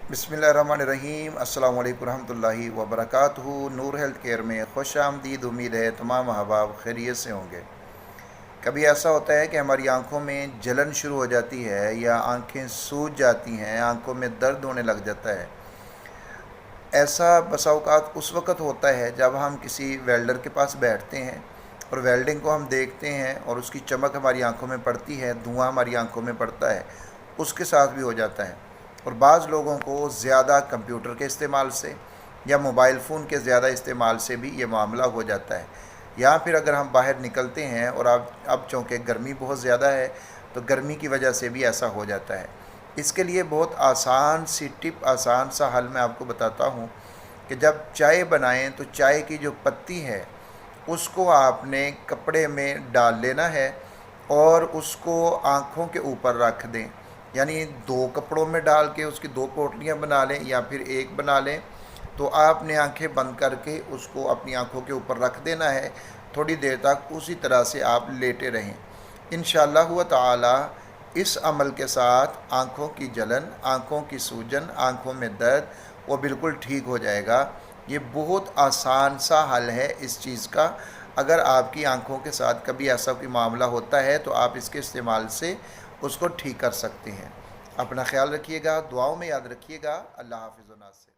बिस्मिल्लाहिर्रहमानिर्रहीम। अस्सलामु अलैकुम रहमतुल्लाहि व बरकातुहू। नूर हेल्थ केयर में खुश आमदीद। उम्मीद है तमाम अहबाब खैरियत से होंगे। कभी ऐसा होता है कि हमारी आंखों में जलन शुरू हो जाती है या आंखें सूज जाती हैं, आंखों में दर्द होने लग जाता है। ऐसा बसा औक़ात उस वक़्त होता है जब हम किसी वेल्डर के पास बैठते हैं और वेल्डिंग को हम देखते हैं और उसकी चमक हमारी आंखों में पड़ती है, धुआं हमारी आंखों में पड़ता है। उसके साथ भी हो जाता है। और बाज़ लोगों को ज़्यादा कंप्यूटर के इस्तेमाल से या मोबाइल फ़ोन के ज़्यादा इस्तेमाल से भी ये मामला हो जाता है। या फिर अगर हम बाहर निकलते हैं और अब चूँकि गर्मी बहुत ज़्यादा है तो गर्मी की वजह से भी ऐसा हो जाता है। इसके लिए बहुत आसान सी टिप, आसान सा हल मैं आपको बताता हूँ कि जब चाय बनाएं तो चाय की जो पत्ती है उसको आपने कपड़े में डाल लेना है और उसको आँखों के ऊपर रख दें। यानी दो कपड़ों में डाल के उसकी दो पोटलियाँ बना लें या फिर एक बना लें। तो आपने आंखें बंद करके उसको अपनी आंखों के ऊपर रख देना है। थोड़ी देर तक उसी तरह से आप लेटे रहें। इंशाअल्लाह हुआ ताला इस अमल के साथ आँखों की जलन, आँखों की सूजन, आँखों में दर्द वो बिल्कुल ठीक हो जाएगा। ये बहुत आसान सा हल है इस चीज़ का। अगर आपकी आँखों के साथ कभी ऐसा कोई मामला होता है तो आप इसके इस्तेमाल से उसको ठीक कर सकते हैं। अपना ख्याल रखिएगा, दुआओं में याद रखिएगा। अल्लाह हाफ़िज़।